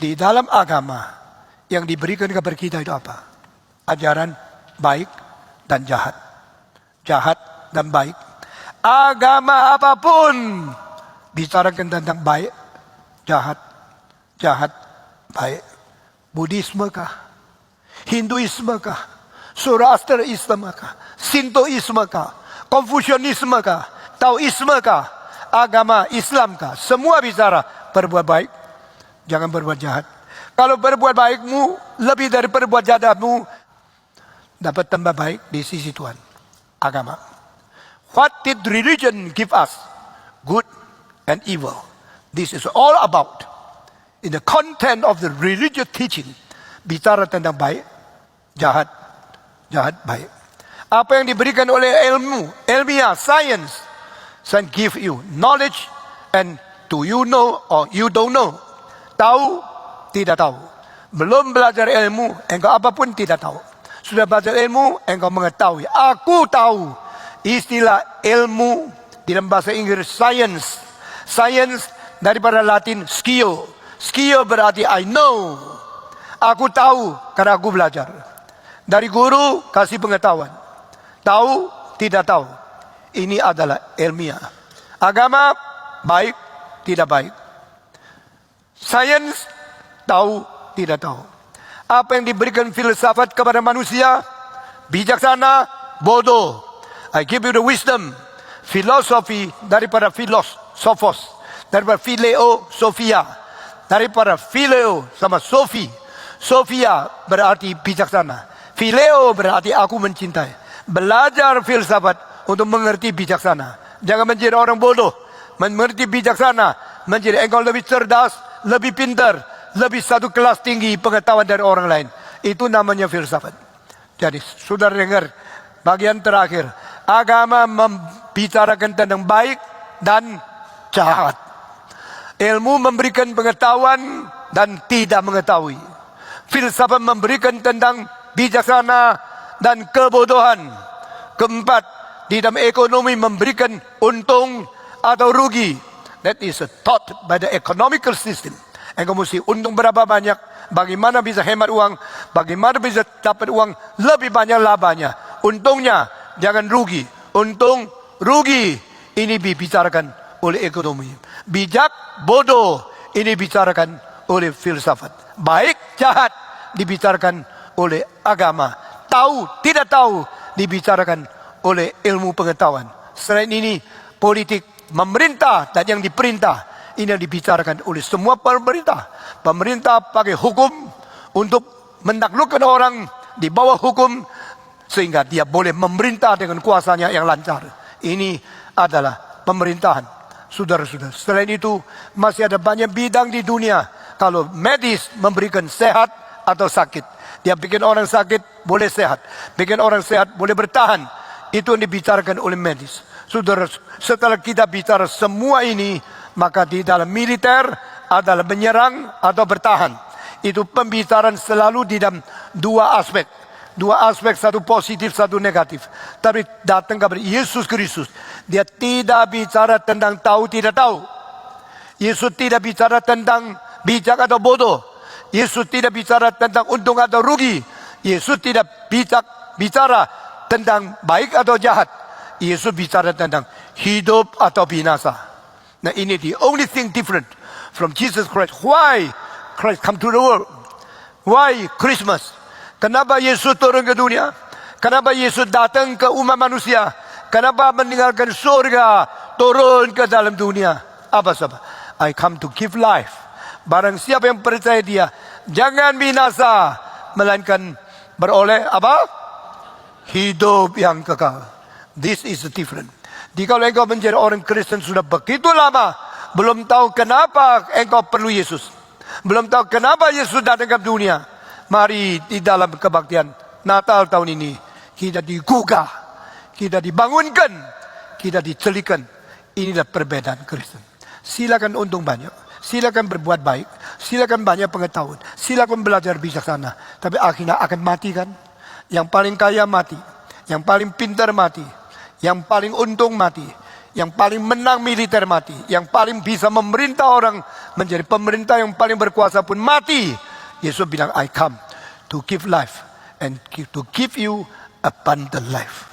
Di dalam agama yang diberikan kepada kita itu apa? Ajaran baik dan jahat. Jahat dan baik. Agama apapun bicarakan tentang baik, jahat, jahat, baik. Buddhisme kah? Hinduisme kah? Zoroasterisme kah? Sintoisme kah? Konfusianisme kah? Taoisme kah? Agama Islam kah? Semua bicara berbuat baik, jangan berbuat jahat. Kalau berbuat baikmu lebih dari berbuat jahatmu, dapat tambah baik di sisi Tuhan. Agama. What did religion give us? Good and evil. This is all about. In the content of the religious teaching, bicara tentang baik, jahat, jahat, baik. Apa yang diberikan oleh ilmu, ilmiah, science give you knowledge, and do you know or you don't know? Tahu, tidak tahu. Belum belajar ilmu, engkau apapun tidak tahu. Sudah belajar ilmu, engkau mengetahui. Aku tahu. Istilah ilmu dalam bahasa Inggris science. Science daripada Latin skio. Skio berarti I know. Aku tahu karena aku belajar. Dari guru kasih pengetahuan. Tahu, tidak tahu. Ini adalah ilmiah. Agama baik, tidak baik. Sains tahu, tidak tahu. Apa yang diberikan filsafat kepada manusia? Bijaksana, bodoh. I give you the wisdom. Filosofi daripada filosofos. Daripada phileo, Sophia. Daripada phileo sama Sophie. Sophia berarti bijaksana. Phileo berarti aku mencintai. Belajar filsafat untuk mengerti bijaksana. Jangan menjadi orang bodoh. Mengerti bijaksana. Menjadi engkau lebih cerdas, lebih pintar, lebih satu kelas tinggi pengetahuan dari orang lain. Itu namanya filsafat. Jadi saudara dengar bagian terakhir. Agama membicarakan tentang baik dan jahat. Ilmu memberikan pengetahuan dan tidak mengetahui. Filsafat memberikan tentang bijaksana dan kebodohan. Keempat, di dalam ekonomi memberikan untung atau rugi. That is taught by the economical system. Engkau mesti untung berapa banyak, bagaimana bisa hemat uang, bagaimana bisa dapat uang lebih banyak labanya. Untungnya, jangan rugi. Untung, rugi. Ini dibicarakan oleh ekonomi. Bijak, bodoh. Ini dibicarakan oleh filsafat. Baik, jahat. Dibicarakan oleh agama. Tahu, tidak tahu. Dibicarakan oleh ilmu pengetahuan. Selain ini, politik, memerintah dan yang diperintah. Ini yang dibicarakan oleh semua pemerintah. Pemerintah pakai hukum untuk menaklukkan orang di bawah hukum sehingga dia boleh memerintah dengan kuasanya yang lancar. Ini adalah pemerintahan. Saudara-saudara, selain itu masih ada banyak bidang di dunia. Kalau medis memberikan sehat atau sakit, dia bikin orang sakit boleh sehat, bikin orang sehat boleh bertahan. Itu yang dibicarakan oleh medis. Saudara, setelah kita bicara semua ini, maka di dalam militer adalah menyerang atau bertahan. Itu pembicaraan selalu di dalam dua aspek. Dua aspek, satu positif, satu negatif. Tapi datang kepada Yesus Kristus, dia tidak bicara tentang tahu tidak tahu. Yesus tidak bicara tentang bijak atau bodoh. Yesus tidak bicara tentang untung atau rugi. Yesus tidak bicara tentang baik atau jahat. Yesus bicara tentang hidup atau binasa. Nah, ini the only thing different from Jesus Christ. Why Christ come to the world? Why Christmas? Kenapa Yesus turun ke dunia? Kenapa Yesus datang ke umat manusia? Kenapa meninggalkan surga turun ke dalam dunia? Apa sebab? I come to give life. Barang siapa yang percaya dia, jangan binasa, melainkan beroleh apa? Hidup yang kekal. This is different. Jika engkau menjadi orang Kristen sudah begitu lama, belum tahu kenapa engkau perlu Yesus, belum tahu kenapa Yesus datang ke dunia, mari di dalam kebaktian Natal tahun ini kita digugah, kita dibangunkan, kita dicelikan. Inilah perbedaan Kristen. Silakan untung banyak, silakan berbuat baik, silakan banyak pengetahuan, silakan belajar bijaksana, tapi akhirnya akan mati kan? Yang paling kaya mati, yang paling pintar mati, yang paling untung mati, yang paling menang militer mati, yang paling bisa memerintah orang menjadi pemerintah yang paling berkuasa pun mati. Yesus bilang, I come to give life and to give you abundant life.